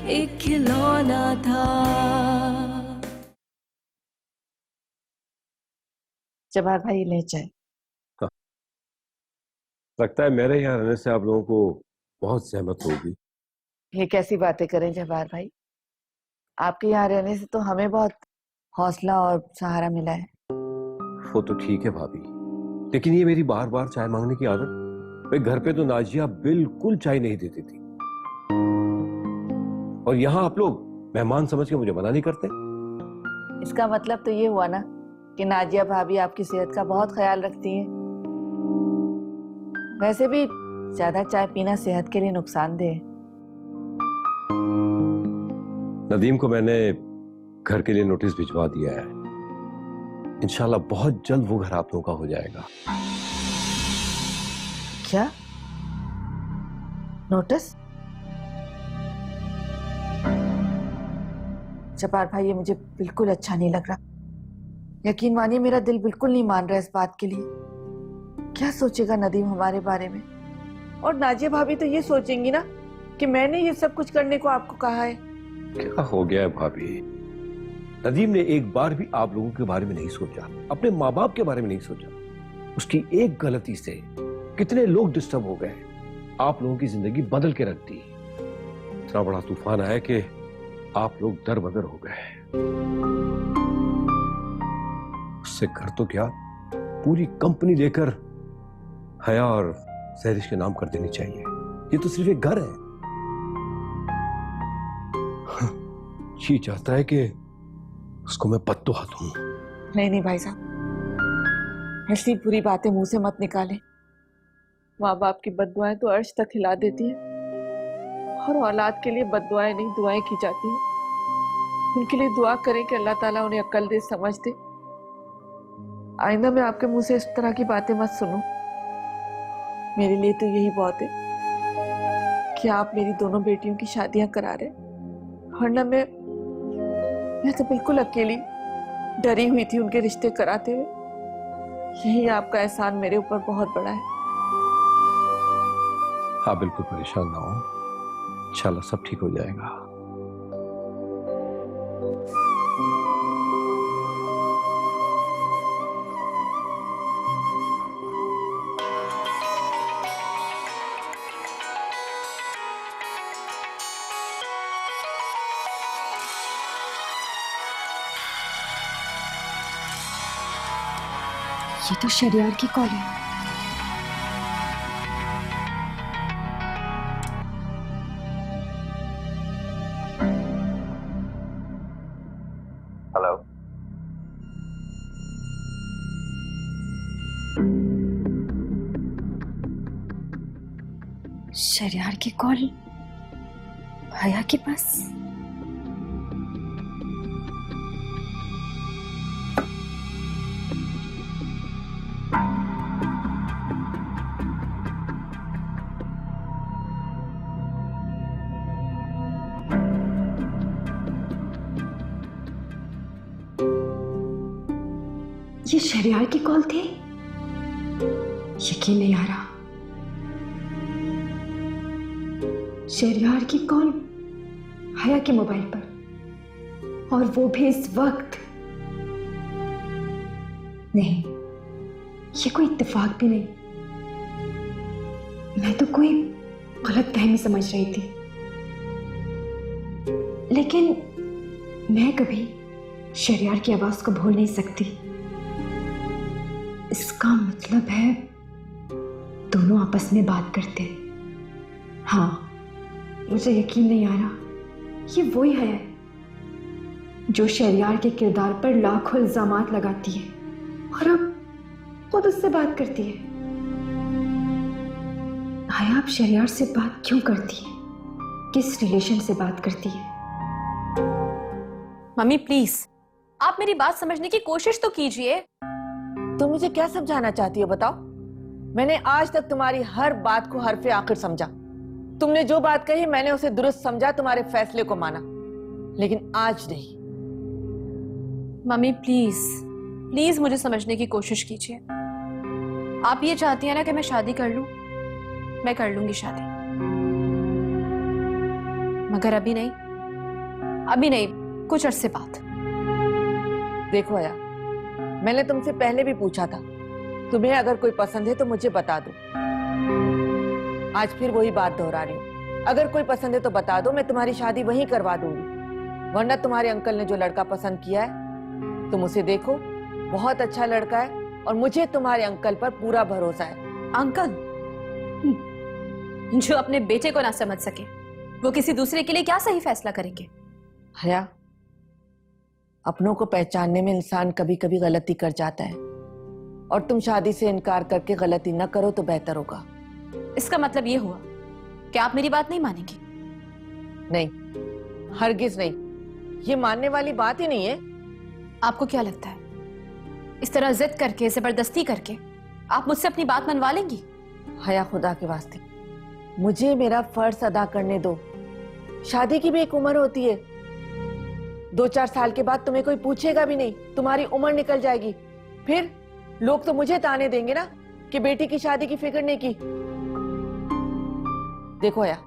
एक खिलौना था। जवाहर भाई ले जाए। लगता है मेरे यहाँ रहने से आप लोगों को बहुत सहमत होगी। ये कैसी बातें करें जवाहर भाई, आपके यहाँ रहने से तो हमें बहुत हौसला और सहारा मिला है। वो तो ठीक है भाभी, लेकिन ये मेरी बार बार चाय मांगने की आदत, भाई घर पे तो नाजिया बिल्कुल चाय नहीं देती थी, और यहाँ आप लोग मेहमान समझ के मुझे मना नहीं करते। इसका मतलब तो ये हुआ ना कि नाजिया भाभी आपकी सेहत का बहुत ख्याल रखती हैं। वैसे भी ज्यादा चाय पीना सेहत के लिए नुकसानदेह है। नदीम को मैंने घर के लिए नोटिस भिजवा दिया है, इंशाल्लाह बहुत जल्द वो घर आप लोगों का हो जाएगा। क्या नोटिस? जवाहर भाई ये मुझे बिल्कुल अच्छा नहीं लग रहा। यकीन मानिए मेरा दिल बिल्कुल नहीं मान रहा इस बात के लिए। क्या सोचेगा नदीम हमारे बारे में? और नाजिया भाभी तो ये सोचेंगी ना कि मैंने ये सब कुछ करने को आपको कहा है। क्या हो गया है भाभी? नदीम ने एक बार भी आप लोगों के बारे में नहीं सोचा, अपने माँ बाप के बारे में नहीं सोचा। उसकी एक गलती से कितने लोग डिस्टर्ब हो गए, आप लोगों की जिंदगी बदल के रख दी। इतना बड़ा तूफान आया कि आप लोग दर बदर हो गए। उससे घर तो क्या, पूरी कंपनी लेकर हया और सहरिश के नाम कर देनी चाहिए। ये तो सिर्फ एक घर है। जी चाहता है कि उसको मैं बद्दुआ दूं। नहीं भाई साहब, ऐसी बुरी बातें मुंह से मत निकालें। माँ बाप की बद्दुआएं तो अर्श तक हिला देती हैं, और औलाद के लिए बद्दुआएं नहीं दुआएं की जाती हैं। उनके लिए दुआ करें कि अल्लाह ताला उन्हें अक्ल दे, समझ दे। आइंदा मैं आपके मुंह से इस तरह की बातें मत सुनूं। मेरे लिए तो यही बहुत है कि आप मेरी दोनों बेटियों की शादियां करा रहे, वरना मैं तो बिल्कुल अकेली डरी हुई थी उनके रिश्ते कराते हुए। यही आपका एहसान मेरे ऊपर बहुत बड़ा है। हाँ बिल्कुल परेशान ना हो, इंशाल्लाह सब ठीक हो जाएगा। ये तो शरियार की कॉल है। हेलो, शरियार की कॉल हया के पास। ये शरियार की कॉल थी? यकीन नहीं आ रहा। शरियार की कॉल हया के मोबाइल पर, और वो भी इस वक्त। नहीं, ये कोई इत्तेफाक भी नहीं। मैं तो कोई गलतफहमी समझ रही थी, लेकिन मैं कभी शरियार की आवाज को भूल नहीं सकती। इसका मतलब है दोनों आपस में बात करते हैं। हाँ, मुझे यकीन नहीं आ रहा ये वही है जो शरियार के किरदार पर लाखों इल्जामात लगाती है और अब खुद उससे बात करती है। हया अब शरियार से बात क्यों करती है? किस रिलेशन से बात करती है? मम्मी प्लीज, आप मेरी बात समझने की कोशिश तो कीजिए। तो मुझे क्या समझाना चाहती हो बताओ? मैंने आज तक तुम्हारी हर बात को हरफे आखिर समझा। तुमने जो बात कही मैंने उसे दुरुस्त समझा, तुम्हारे फैसले को माना, लेकिन आज नहीं। मम्मी प्लीज प्लीज मुझे समझने की कोशिश कीजिए। आप ये चाहती हैं ना कि मैं शादी कर लूं? मैं कर लूंगी शादी, मगर अभी नहीं। अभी नहीं, कुछ अरसे बाद। देखो आया, मैंने तुमसे पहले भी पूछा था, तुम्हें अगर कोई पसंद है तो मुझे बता दो। आज फिर वही बात दोहरा रही हूँ, अगर कोई पसंद है तो बता दो, मैं तुम्हारी शादी वहीं करवा दूंगी। वरना तुम्हारे अंकल ने जो लड़का पसंद किया है, तुम उसे देखो, बहुत अच्छा लड़का है और मुझे तुम्हारे अंकल पर पूरा भरोसा है। अंकल जो अपने बेटे को ना समझ सके, वो किसी दूसरे के लिए क्या सही फैसला करेंगे? हया, अपनों को पहचानने में इंसान कभी कभी गलती कर जाता है, और तुम शादी से इनकार करके गलती न करो तो बेहतर होगा। इसका मतलब ये हुआ कि आप मेरी बात नहीं मानेंगी? नहीं, हरगिज नहीं, ये मानने वाली बात ही नहीं है। आपको क्या लगता है इस तरह जिद करके, जबरदस्ती करके आप मुझसे अपनी बात मनवा लेंगी? हया, खुदा के वास्ते मुझे मेरा फर्ज अदा करने दो। शादी की भी एक उम्र होती है। 2-4 साल के बाद तुम्हें कोई पूछेगा भी नहीं, तुम्हारी उम्र निकल जाएगी। फिर लोग तो मुझे ताने देंगे ना कि बेटी की शादी की फिक्र नहीं की। देखो या,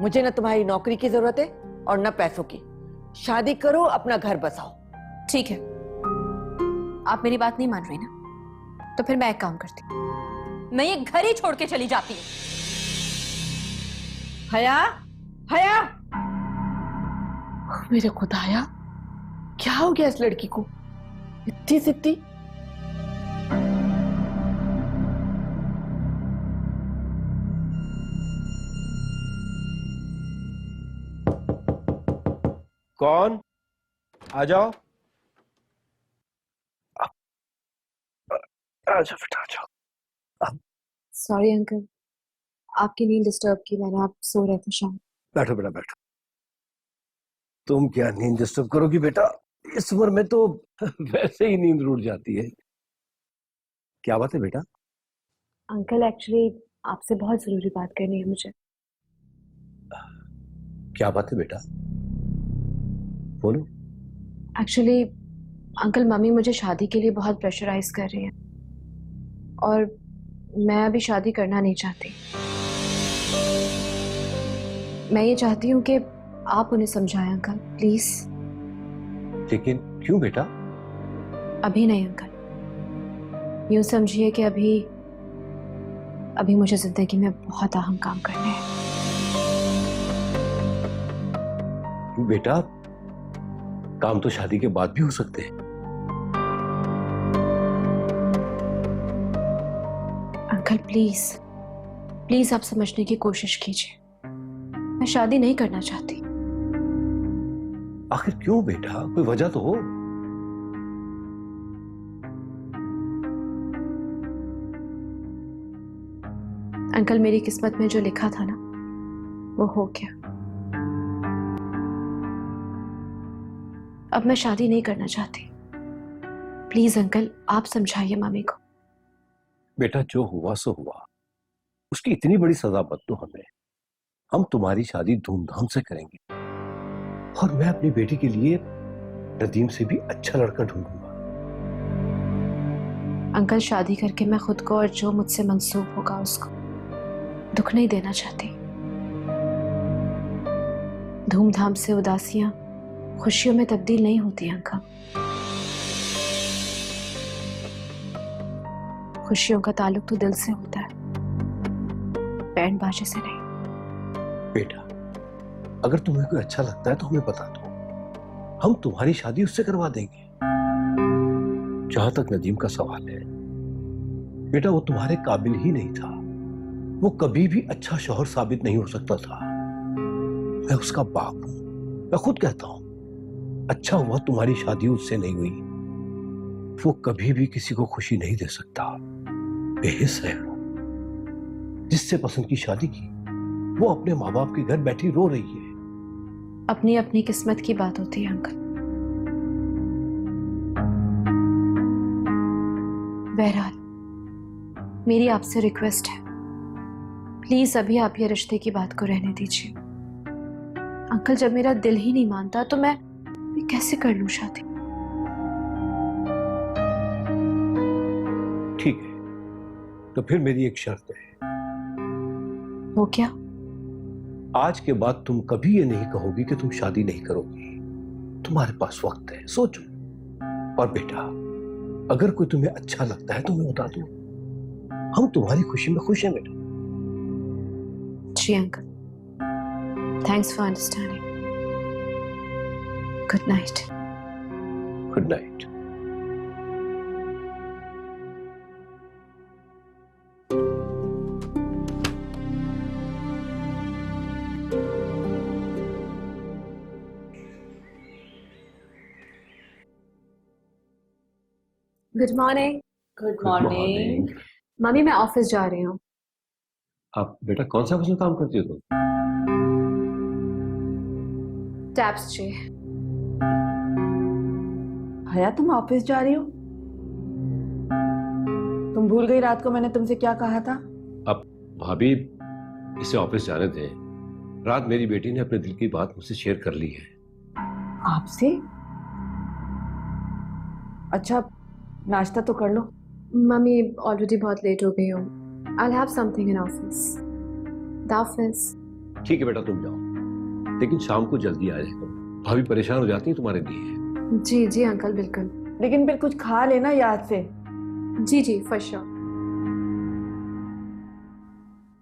मुझे न तुम्हारी नौकरी की जरूरत है और न पैसों की। शादी करो, अपना घर बसाओ। ठीक है, आप मेरी बात नहीं मान रही ना, तो फिर मैं एक काम करती हूँ, मैं ये घर ही छोड़ के चली जाती हूँ। हया, हया, मेरे खुदाया, क्या हो गया इस लड़की को? इतनी जिद्दी। कौन? आ जाओ। आजा बेटा, आ जाओ। सॉरी अंकल, आपकी नींद डिस्टर्ब की मैंने, आप सो रहे थे शाम। बैठो बेटा, बैठो। तुम क्या नींद डिस्टर्ब करोगी बेटा? इस उम्र में तो वैसे ही नींद रूठ जाती है। क्या बात है बेटा? अंकल एक्चुअली आपसे बहुत जरूरी बात करनी है मुझे। क्या बात है बेटा, बोलो। एक्चुअली अंकल, मम्मी मुझे शादी के लिए बहुत प्रेशराइज कर रही है और मैं अभी शादी करना नहीं चाहती। मैं ये चाहती हूँ कि आप उन्हें समझाएं अंकल, प्लीज। लेकिन क्यों बेटा? अभी नहीं अंकल, यूं समझिए कि अभी मुझे जिंदगी में बहुत अहम काम करने हैं। बेटा, काम तो शादी के बाद भी हो सकते हैं। अंकल प्लीज, प्लीज आप समझने की कोशिश कीजिए। मैं शादी नहीं करना चाहती। आखिर क्यों बेटा? कोई वजह तो हो। अंकल, मेरी किस्मत में जो लिखा था ना, वो हो गया। अब मैं शादी नहीं करना चाहती। प्लीज अंकल, आप समझाइए मम्मी को। बेटा, जो हुआ सो हुआ, उसकी इतनी बड़ी सजा मत दो हमें। हम तुम्हारी शादी धूमधाम से करेंगे और मैं अपनी बेटी के लिए नदीम से भी अच्छा लड़का ढूंढूंगा। अंकल, शादी करके मैं खुद को और जो मुझसे मंसूब होगा उसको दुख नहीं देना चाहती। धूमधाम से उदासियां खुशियों में तब्दील नहीं होती अंकल। खुशियों का ताल्लुक तो दिल से होता है, बैंड बाजे से नहीं। बेटा, अगर तुम्हें कोई अच्छा लगता है तो हमें बता दो, हम तुम्हारी शादी उससे करवा देंगे। जहां तक नदीम का सवाल है बेटा, वो तुम्हारे काबिल ही नहीं था। वो कभी भी अच्छा शौहर साबित नहीं हो सकता था। मैं उसका बाप हूं, मैं खुद कहता हूं, अच्छा हुआ तुम्हारी शादी उससे नहीं हुई। वो कभी भी किसी को खुशी नहीं दे सकता। बेहिस है वो। जिससे पसंद की शादी की, वो अपने माँ बाप के घर बैठी रो रही है। अपनी अपनी किस्मत की बात होती है अंकल। बहरहाल, मेरी आपसे रिक्वेस्ट है, प्लीज अभी आप ये रिश्ते की बात को रहने दीजिए। अंकल, जब मेरा दिल ही नहीं मानता तो मैं कैसे कर लूं शादी? ठीक है, तो फिर मेरी एक शर्त है। वो क्या? आज के बाद तुम कभी ये नहीं कहोगी कि तुम शादी नहीं करोगी। तुम्हारे पास वक्त है, सोचो। और बेटा, अगर कोई तुम्हें अच्छा लगता है तो मैं बता दूं, हम तुम्हारी खुशी में खुश हैं बेटा। जी uncle, thanks for understanding. Good night. Good night. Good morning. Good morning. Mummy मैं ऑफिस जा रही हूँ। आप बेटा कौन सा ऑफिस में काम करती हो तुम? टैप्स जी। हया, तुम ऑफिस जा रही हो? तुम भूल गई रात को मैंने तुमसे क्या कहा था? अब भाभी, इसे ऑफिस जाने दें। रात मेरी बेटी ने अपने दिल की बात मुझसे शेयर कर ली है। आपसे? अच्छा, नाश्ता तो कर लो। मम्मी ऑलरेडी बहुत लेट हो गई हूँ। I'll have something in office. The office. ठीक है बेटा, तुम जाओ, लेकिन शाम को जल्दी आ जाएगा। भाभी परेशान हो जाती है तुम्हारे लिए। जी जी अंकल, बिल्कुल। लेकिन फिर कुछ खा लेना याद से। जी जी फॉर श्योर।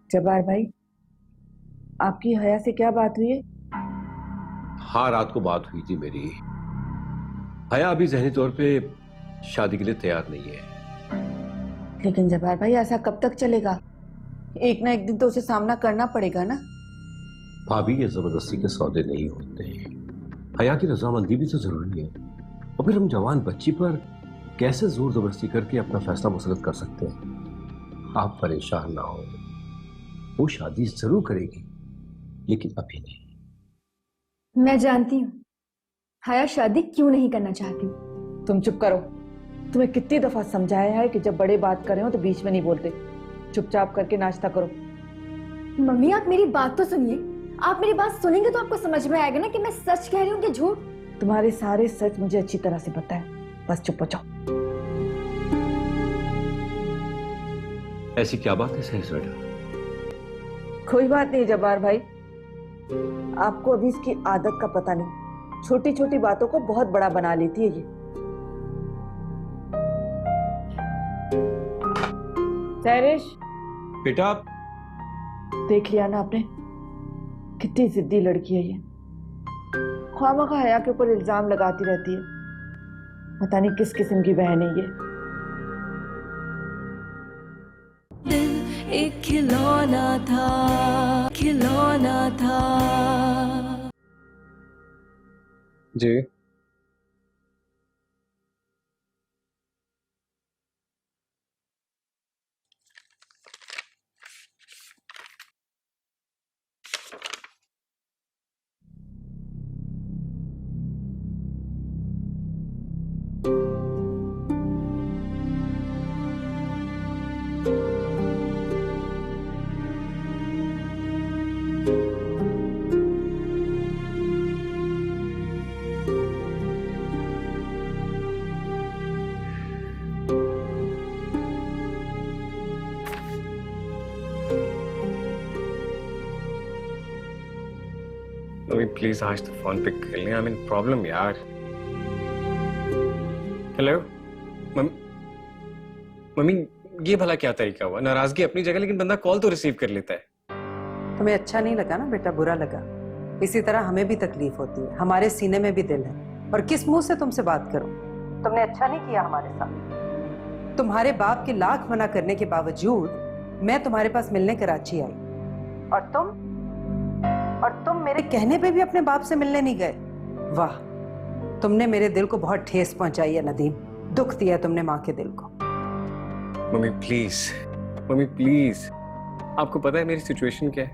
जब्बार भाई, आपकी हया से क्या बात हुई है? हाँ, रात को बात हुई थी मेरी। हया अभी ज़हनी तौर पे शादी के लिए तैयार नहीं है। लेकिन जब्बार भाई, ऐसा कब तक चलेगा? एक ना एक दिन तो उसे सामना करना पड़ेगा ना। भाभी, ये जबरदस्ती के सौदे नहीं होते। हया की रजामंदी भी तो जरूरी है। और फिर हम जवान बच्ची पर कैसे जोर जबरदस्ती करके अपना फैसला मुसलत कर सकते हैं? आप परेशान ना हो, वो शादी जरूर करेगी, लेकिन अभी नहीं। मैं जानती हूँ हया शादी क्यों नहीं करना चाहती। तुम चुप करो। तुम्हें कितनी दफा समझाया है कि जब बड़े बात कर रहे हो तो बीच में नहीं बोलते। चुपचाप करके नाश्ता करो। मम्मी आप मेरी बात तो सुनिए। आप मेरी बात सुनेंगे तो आपको समझ में आएगा ना कि मैं सच कह रही हूँ कि झूठ। तुम्हारे सारे सच मुझे अच्छी तरह से पता है, बस चुप हो जाओ। ऐसी क्या बात है सहज बेटा? कोई बात नहीं जब्बार भाई, आपको अभी इसकी आदत का पता नहीं। छोटी छोटी बातों को बहुत बड़ा बना लेती है ये। सैरिश, बेटा, देख लिया ना आपने, कितनी जिद्दी लड़की है ये। ख्वामखा हया के ऊपर इल्जाम लगाती रहती है। पता नहीं किस किस्म की बहन है ये। दिल एक खिलौना था, खिलौना था। जी मम्मी प्लीज आज तो फोन पिक कर लें। आई मीन प्रॉब्लम यार। हेलो मम्मी, ये भला क्या तरीका हुआ? नाराजगी अपनी जगह, लेकिन बंदा कॉल तो रिसीव कर लेता है। तुम्हें अच्छा नहीं लगा ना बेटा, बुरा लगा। इसी तरह हमें भी तकलीफ होती है, हमारे सीने में भी दिल है। और किस मुंह से तुमसे बात करूं? तुमने अच्छा नहीं किया हमारे साथ। तुम्हारे बाप के लाख मना करने के बावजूद मैं तुम्हारे पास मिलने कराची आई, और तुम मेरे कहने पे भी अपने बाप से मिलने नहीं गए। वाह, तुमने मेरे दिल को बहुत ठेस पहुंचाई है नदीम। दुख दिया तुमने माँ के दिल को। मम्मी प्लीज, आपको पता है मेरी सिचुएशन क्या है?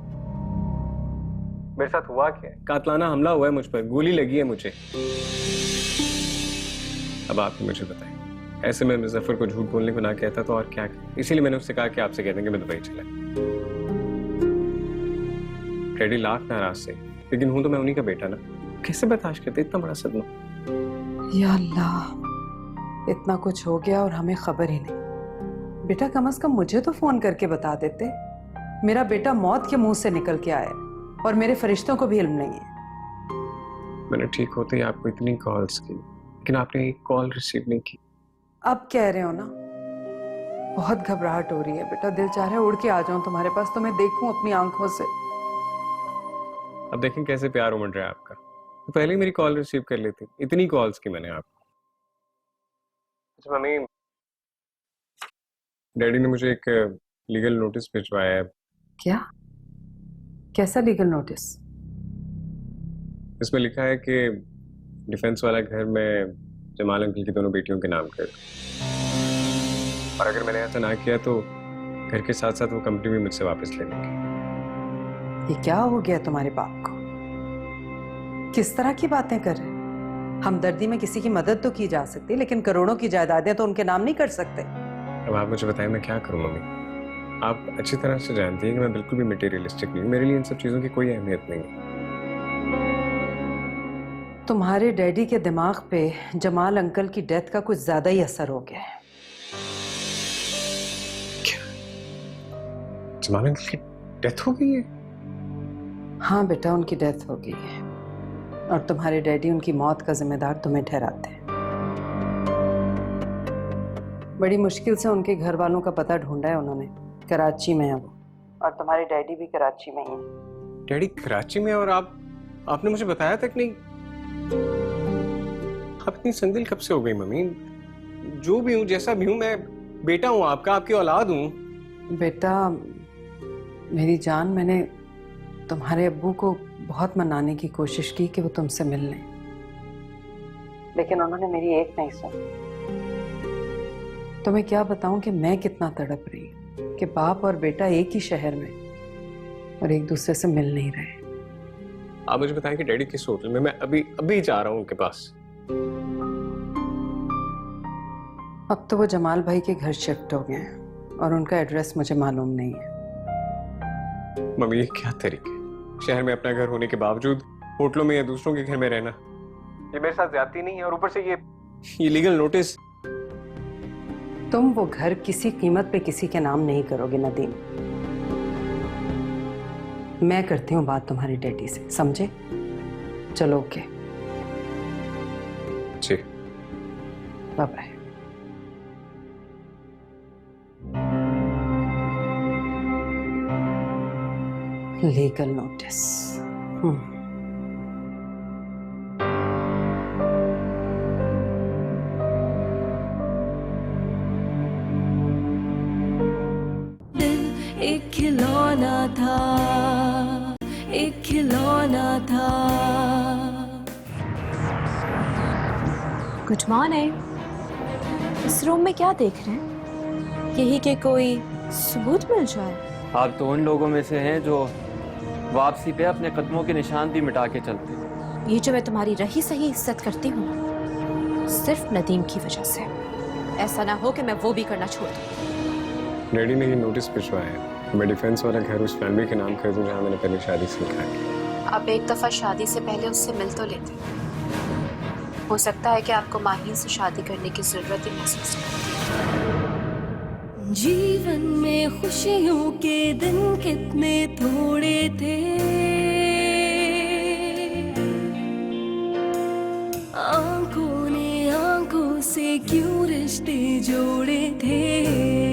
मेरे साथ हुआ क्या है? कातलाना हमला हुआ है मुझ पर, गोली लगी है मुझे। अब आप ही मुझे बताएं। ऐसे में मुजफ्फर को झूठ बोलने को ना कहता तो और क्या, इसीलिए मैंने उससे कहा कि आपसे कह दें कि मैं दुबई चला। रेडी लाख नाराज से, लेकिन हूं तो मैं उन्हीं का बेटा ना। कैसे बर्दाश्त करते इतना बड़ा सदमा? या अल्लाह, इतना कुछ हो गया और हमें खबर ही नहीं। बेटा कम से कम मुझे तो फोन करके बता देते। मेरा बेटा मौत के मुंह से निकल के आया और मेरे फरिश्तों को भी इल्म नहीं है। मैंने ठीक होते ही आपको इतनी कॉल्स की, लेकिन आपने एक कॉल रिसीव नहीं की। अब कह रहे हो ना, बहुत घबराहट हो रही है बेटा, दिल चाह रहा है उड़ के आ जाऊं तुम्हारे पास, तो मैं देखूं अपनी आंखों से। अब देखें कैसे प्यार उमड़ रहा है आपका, तो पहले ही मेरी कॉल रिसीव कर लेती, इतनी कॉल्स की मैंने आपको। अच्छा मम्मी, डैडी ने मुझे एक लीगल नोटिस भिजवाया है। क्या? कैसा लीगल नोटिस? इसमें लिखा है कि डिफेंस वाला घर में जमाल अंकल की दोनों बेटियों के नाम कर दूं, और अगर मैंने ऐसा ना किया तो घर के साथ साथ वो कंपनी भी मुझसे वापस ले लेंगे। ये क्या हो गया तुम्हारे बाप को? किस तरह की बातें कर रहे हैं? हमदर्दी में किसी की मदद तो की जा सकती है, लेकिन करोड़ों की जायदादें तो उनके नाम नहीं कर सकते। अब आप मुझे बताएं मैं क्या करूं मम्मी? आप अच्छी तरह से जानती हैं कि मैं बिल्कुल भी मटेरियलिस्टिक नहीं हूं, मेरे लिए इन सब चीजों की कोई अहमियत नहीं है। तुम्हारे डैडी के दिमाग पे जमाल अंकल की डेथ का कुछ ज्यादा ही असर हो गया है। जमाल अंकल की डेथ हो गई है? हाँ बेटा, उनकी डेथ हो गई है, और तुम्हारे डैडी उनकी मौत का जिम्मेदार तुम्हें ठहराते हैं। बड़ी मुश्किल से उनके घर वालों का पता ढूंढा है उन्होंने, कराची में है वो, और तुम्हारे डैडी भी कराची में ही है। डैडी कराची में, और आपने मुझे बताया तक नहीं। आप इतनी संदिल कब से हो गई मम्मी? जो भी हूँ, जैसा भी हूँ, मैं बेटा हूँ आपका, आपकी औलाद हूँ। बेटा मेरी जान, मैंने तुम्हारे अब्बू को बहुत मनाने की कोशिश की कि वो तुमसे मिल लें, लेकिन उन्होंने मेरी एक नहीं सुनी। तुम्हें क्या बताऊं कि मैं कितना तड़प रही हूं कि बाप और बेटा एक ही शहर में और एक दूसरे से मिल नहीं रहे। आप मुझे बताएं कि डैडी किस होटल में? मैं अभी जा रहा हूँ उनके पास। अब तो वो जमाल भाई के घर शिफ्ट हो गए हैं, और उनका एड्रेस मुझे मालूम नहीं है। मम्मी ये क्या तरीके, शहर में अपना घर होने के बावजूद होटलों में या दूसरों के घर में रहना, ये मेरे साथ ज्यादती नहीं है? और ऊपर से ये लीगल नोटिस। तुम वो घर किसी कीमत पे किसी के नाम नहीं करोगे नदीम। मैं करती हूँ बात तुम्हारी डैडी से, समझे? चलो ओके, जी बाय बाय। Legal notice. एक खिलौना था, एक खिलौना था। Good morning. इस रूम में क्या देख रहे हैं? यही के कोई सबूत मिल जाए। आप तो उन लोगों में से हैं जो वापसी पे अपने कदमों के निशान भी मिटा के चलते हैं। ये जो मैं तुम्हारी रही सही इज्जत करती हूँ, सिर्फ नदीम की वजह से। ऐसा ना हो कि मैं वो भी करना छोड़ दूँ। डैडी ने ये नोटिस भिजवाया है, मैं डिफेंस वाला घर उस फैमिली के नाम कर दूं जहां मैंने पहले शादी से लिखा है। आप एक दफा शादी से पहले उससे मिल तो लेते। हो सकता है कि आपको माहीन से शादी करने की जरूरत ही महसूस नहीं। जीवन में खुशियों के दिन कितने थोड़े थे, आंखों ने आंखों से क्यों रिश्ते जोड़े थे।